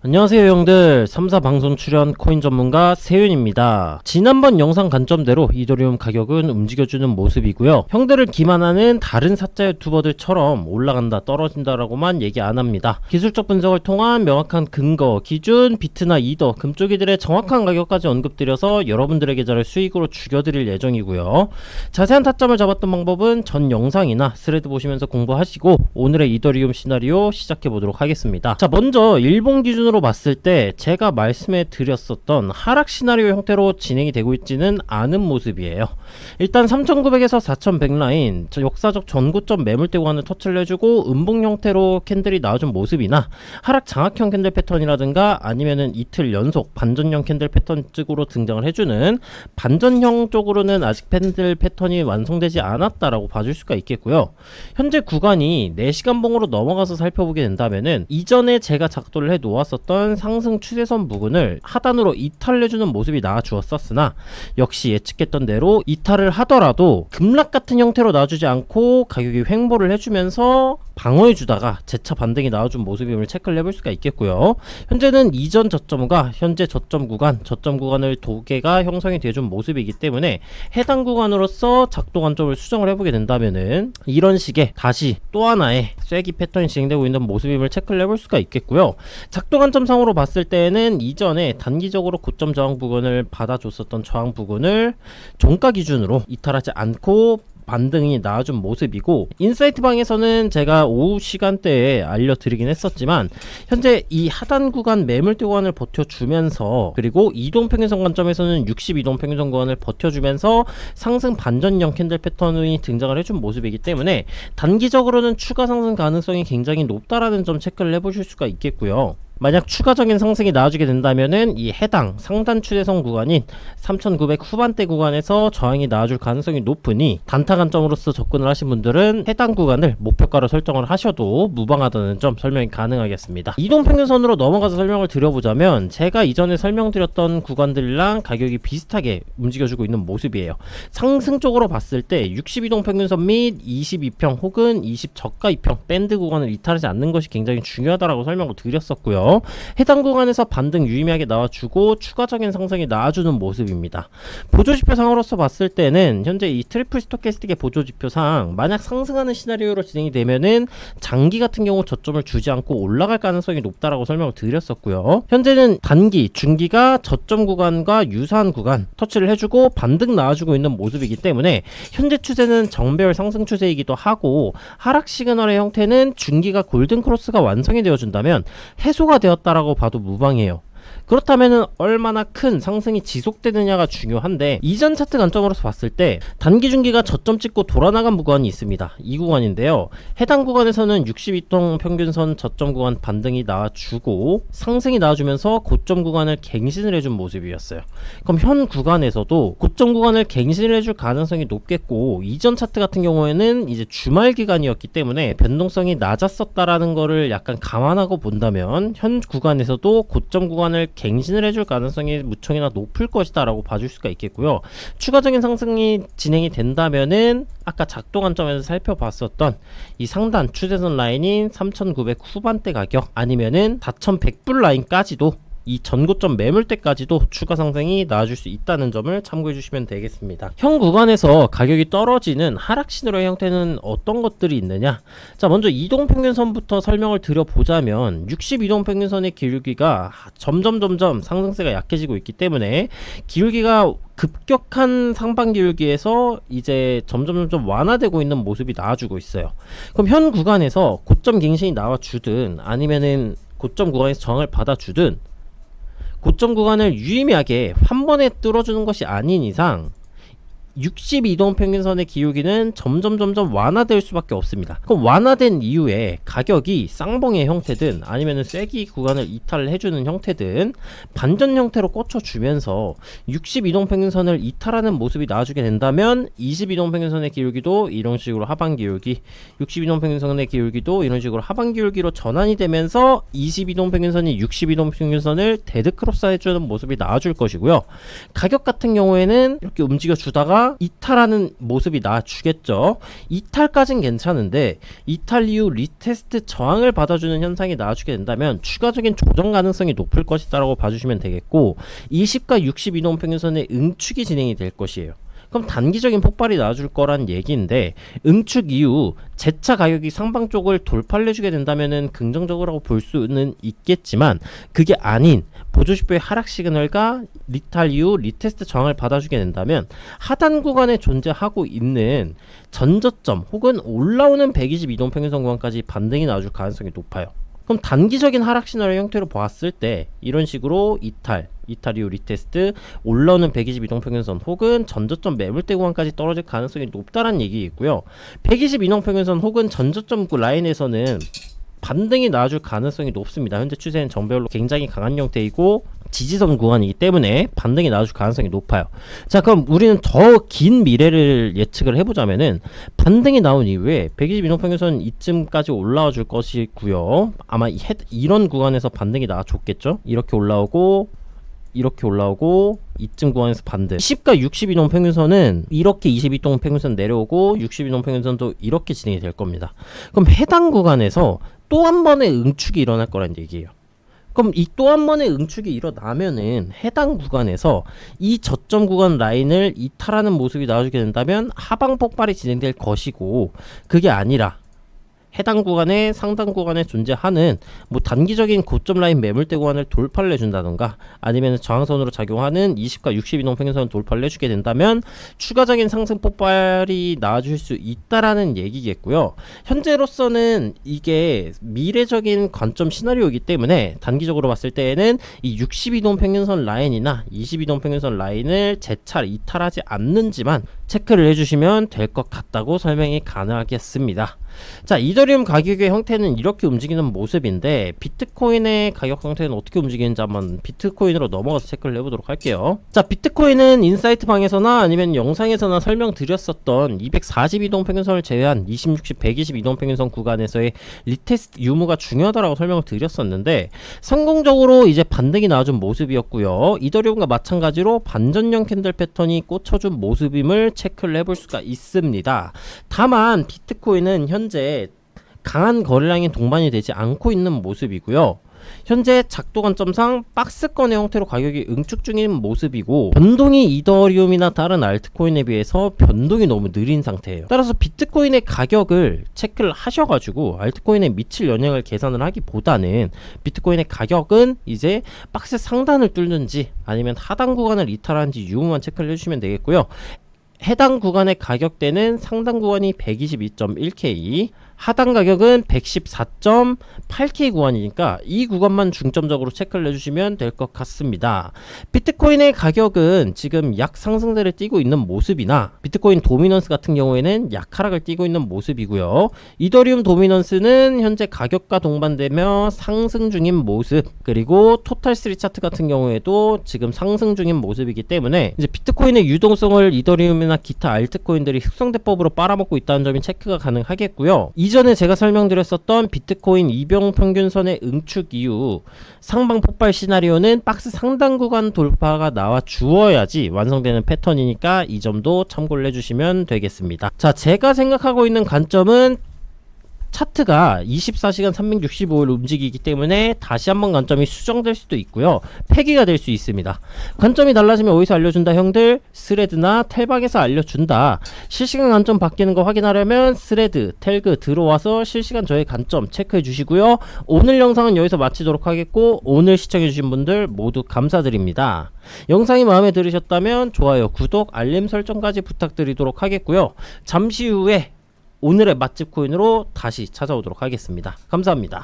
안녕하세요 형들, 3사 방송 출연 코인 전문가 세윤입니다. 지난번 영상 관점대로 이더리움 가격은 움직여주는 모습이고요. 형들을 기만하는 다른 사자 유튜버들처럼 올라간다 떨어진다 라고만 얘기 안합니다. 기술적 분석을 통한 명확한 근거, 기준, 비트나 이더, 금쪽이들의 정확한 가격까지 언급드려서 여러분들의 계좌를 수익으로 죽여드릴 예정이고요. 자세한 타점을 잡았던 방법은 전 영상이나 스레드 보시면서 공부하시고 오늘의 이더리움 시나리오 시작해보도록 하겠습니다. 자, 먼저 일본 기준으로 봤을 때 제가 말씀해 드렸었던 하락 시나리오 형태로 진행이 되고 있지는 않은 모습이에요. 일단 3900에서 4100 라인, 역사적 전고점 매물대 구간을 터치를 해주고 음봉 형태로 캔들이 나와준 모습이나 하락 장악형 캔들 패턴이라든가 아니면은 이틀 연속 반전형 캔들 패턴 쪽으로 등장을 해주는 반전형 쪽으로는 아직 캔들 패턴이 완성되지 않았다라고 봐줄 수가 있겠고요. 현재 구간이 4시간 봉으로 넘어가서 살펴보게 된다면은 이전에 제가 작도를 해 놓았었던 상승 추세선 부근을 하단으로 이탈해주는 모습이 나와주었었으나 역시 예측했던 대로 이탈을 하더라도 급락 같은 형태로 나와주지 않고 가격이 횡보를 해주면서 방어해주다가 재차 반등이 나와준 모습임을 체크를 해볼 수가 있겠고요. 현재는 이전 저점과 현재 저점 구간을 두 개가 형성이 되어준 모습이기 때문에 해당 구간으로서 작도 관점을 수정을 해보게 된다면은 이런 식의 다시 또 하나의 쐐기 패턴이 진행되고 있는 모습임을 체크를 해볼 수가 있겠고요. 작도 관점상으로 봤을 때는 이전에 단기적으로 고점 저항 부근을 받아줬었던 저항 부근을 종가 기준으로 이탈하지 않고 반등이 나와준 모습이고, 인사이트 방에서는 제가 오후 시간대에 알려드리긴 했었지만 현재 이 하단 구간 매물대 구간을 버텨주면서 그리고 이동평균선 관점에서는 60 이동평균선 구간을 버텨주면서 상승 반전형 캔들 패턴이 등장을 해준 모습이기 때문에 단기적으로는 추가 상승 가능성이 굉장히 높다라는 점 체크를 해보실 수가 있겠고요. 만약 추가적인 상승이 나와주게 된다면은 이 해당 상단 추세선 구간인 3900 후반대 구간에서 저항이 나와줄 가능성이 높으니 단타 관점으로서 접근을 하신 분들은 해당 구간을 목표가로 설정을 하셔도 무방하다는 점 설명이 가능하겠습니다. 이동평균선으로 넘어가서 설명을 드려보자면 제가 이전에 설명드렸던 구간들이랑 가격이 비슷하게 움직여주고 있는 모습이에요. 상승 쪽으로 봤을 때 60 이동평균선 및 22평 혹은 20 저가 2평 밴드 구간을 이탈하지 않는 것이 굉장히 중요하다라고 설명을 드렸었고요. 해당 구간에서 반등 유의미하게 나와주고 추가적인 상승이 나와주는 모습입니다. 보조지표상으로서 봤을 때는 현재 이 트리플 스토캐스틱의 보조지표상 만약 상승하는 시나리오로 진행이 되면은 장기 같은 경우 저점을 주지 않고 올라갈 가능성이 높다라고 설명을 드렸었고요. 현재는 단기, 중기가 저점 구간과 유사한 구간 터치를 해주고 반등 나와주고 있는 모습이기 때문에 현재 추세는 정배열 상승 추세이기도 하고, 하락 시그널의 형태는 중기가 골든 크로스가 완성이 되어준다면 해소가 되었다라고 봐도 무방해요. 그렇다면은 얼마나 큰 상승이 지속되느냐가 중요한데, 이전 차트 관점으로서 봤을 때 단기 중기가 저점 찍고 돌아나간 구간이 있습니다. 이 구간인데요. 해당 구간에서는 62동 평균선 저점 구간 반등이 나와주고 상승이 나와주면서 고점 구간을 갱신을 해준 모습이었어요. 그럼 현 구간에서도 고점 구간을 갱신을 해줄 가능성이 높겠고, 이전 차트 같은 경우에는 이제 주말 기간이었기 때문에 변동성이 낮았었다라는 거를 약간 감안하고 본다면 현 구간에서도 고점 구간을 갱신을 해줄 가능성이 무척이나 높을 것이다 라고 봐줄 수가 있겠고요. 추가적인 상승이 진행이 된다면은 아까 작동 관점에서 살펴봤었던 이 상단 추세선 라인인 3900 후반대 가격 아니면은 4100불 라인까지도 이 전고점 매물대까지도 추가 상승이 나와줄 수 있다는 점을 참고해 주시면 되겠습니다. 현 구간에서 가격이 떨어지는 하락 신호의 형태는 어떤 것들이 있느냐? 자, 먼저 이동평균선부터 설명을 드려보자면 60 이동평균선의 기울기가 점점 상승세가 약해지고 있기 때문에 기울기가 급격한 상반 기울기에서 이제 점점 완화되고 있는 모습이 나와주고 있어요. 그럼 현 구간에서 고점 갱신이 나와주든 아니면은 고점 구간에서 저항을 받아주든 고점 구간을 유의미하게 한 번에 뚫어주는 것이 아닌 이상 60 이동평균선의 기울기는 점점 완화될 수밖에 없습니다. 그럼 완화된 이후에 가격이 쌍봉의 형태든 아니면 쐐기 구간을 이탈을 해주는 형태든 반전 형태로 꽂혀주면서 60 이동평균선을 이탈하는 모습이 나와주게 된다면 20 이동평균선의 기울기도 이런 식으로 하반 기울기, 60 이동평균선의 기울기도 이런 식으로 하반 기울기로 전환이 되면서 20 이동평균선이 60 이동평균선을 데드크로스 해주는 모습이 나와줄 것이고요. 가격 같은 경우에는 이렇게 움직여 주다가 주가 이탈하는 모습이 나와주겠죠. 이탈까진 괜찮은데 이탈 이후 리테스트 저항을 받아주는 현상이 나와주게 된다면 추가적인 조정 가능성이 높을 것이다 라고 봐주시면 되겠고, 20과 60 이동평균선의 응축이 진행이 될 것이에요. 그럼 단기적인 폭발이 나와줄 거란 얘기인데, 응축 이후 재차 가격이 상방 쪽을 돌파를 해주게 된다면은 긍정적으로 볼 수는 있겠지만, 그게 아닌 보조지표의 하락 시그널과 리탈 이후 리테스트 저항을 받아주게 된다면 하단 구간에 존재하고 있는 전저점 혹은 올라오는 120 이동평균선 구간까지 반등이 나와줄 가능성이 높아요. 그럼 단기적인 하락 시그널의 형태로 보았을 때 이런 식으로 이탈 이후 리테스트, 올라오는 120 이동평균선 혹은 전저점 매물대 구간까지 떨어질 가능성이 높다는 얘기이고요. 120 이동평균선 혹은 전저점 라인에서는 반등이 나와줄 가능성이 높습니다. 현재 추세는 정배열로 굉장히 강한 형태이고 지지선 구간이기 때문에 반등이 나와줄 가능성이 높아요. 자, 그럼 우리는 더 긴 미래를 예측을 해보자면은 반등이 나온 이후에 120 이동평균선 이쯤까지 올라와 줄 것이고요. 아마 이런 구간에서 반등이 나와줬겠죠. 이렇게 올라오고 이쯤 구간에서 반등. 10과 60 이동평균선은 이렇게 20 이동평균선 내려오고 60 이동평균선도 이렇게 진행이 될 겁니다. 그럼 해당 구간에서 또 한 번의 응축이 일어날 거란 얘기예요. 그럼 이 또 한 번의 응축이 일어나면은 해당 구간에서 이 저점 구간 라인을 이탈하는 모습이 나와주게 된다면 하방 폭발이 진행될 것이고, 그게 아니라 해당 구간에 상당 구간에 존재하는 뭐 단기적인 고점 라인 매물대 구간을 돌파를 해준다던가 아니면 저항선으로 작용하는 20과 60 이동평균선을 돌파를 해주게 된다면 추가적인 상승 폭발이 나와줄 수 있다라는 얘기겠고요. 현재로서는 이게 미래적인 관점 시나리오이기 때문에 단기적으로 봤을 때에는 이 60 이동평균선 라인이나 20 이동평균선 라인을 재차 이탈하지 않는지만 체크를 해주시면 될 것 같다고 설명이 가능하겠습니다. 자, 이더리움 가격의 형태는 이렇게 움직이는 모습인데 비트코인의 가격 형태는 어떻게 움직이는지 한번 비트코인으로 넘어가서 체크를 해보도록 할게요. 자, 비트코인은 인사이트 방에서나 아니면 영상에서나 설명드렸었던 240 이동평균선을 제외한 20, 60, 120 이동평균선 구간에서의 리테스트 유무가 중요하다라고 설명을 드렸었는데 성공적으로 이제 반등이 나와준 모습이었고요. 이더리움과 마찬가지로 반전형 캔들 패턴이 꽂혀준 모습임을 체크를 해볼 수가 있습니다. 다만 비트코인은 현재 강한 거래량이 동반이 되지 않고 있는 모습이고요. 현재 작도 관점상 박스권의 형태로 가격이 응축 중인 모습이고, 변동이 이더리움이나 다른 알트코인에 비해서 변동이 너무 느린 상태예요. 따라서 비트코인의 가격을 체크를 하셔가지고 알트코인에 미칠 영향을 계산을 하기보다는 비트코인의 가격은 이제 박스 상단을 뚫는지 아니면 하단 구간을 이탈하는지 유무만 체크를 해주시면 되겠고요. 해당 구간의 가격대는 상단 구간이 122.1K, 하단 가격은 114.8K 구간이니까 이 구간만 중점적으로 체크를 해주시면 될 것 같습니다. 비트코인의 가격은 지금 약 상승세를 띠고 있는 모습이나 비트코인 도미넌스 같은 경우에는 약 하락을 띠고 있는 모습이고요. 이더리움 도미넌스는 현재 가격과 동반되며 상승 중인 모습, 그리고 토탈3 차트 같은 경우에도 지금 상승 중인 모습이기 때문에 이제 비트코인의 유동성을 이더리움이나 기타 알트코인들이 흑성대법으로 빨아먹고 있다는 점이 체크가 가능하겠고요. 이전에 제가 설명드렸었던 비트코인 이병평균선의 응축 이후 상방 폭발 시나리오는 박스 상단 구간 돌파가 나와 주어야지 완성되는 패턴이니까 이 점도 참고를 해주시면 되겠습니다. 자, 제가 생각하고 있는 관점은 차트가 24시간 365일 움직이기 때문에 다시 한번 관점이 수정될 수도 있고요. 폐기가 될 수 있습니다. 관점이 달라지면 어디서 알려준다 형들? 스레드나 텔방에서 알려준다. 실시간 관점 바뀌는 거 확인하려면 스레드, 텔그 들어와서 실시간 저의 관점 체크해 주시고요. 오늘 영상은 여기서 마치도록 하겠고, 오늘 시청해 주신 분들 모두 감사드립니다. 영상이 마음에 들으셨다면 좋아요, 구독, 알림 설정까지 부탁드리도록 하겠고요. 잠시 후에 오늘의 맛집 코인으로 다시 찾아오도록 하겠습니다. 감사합니다.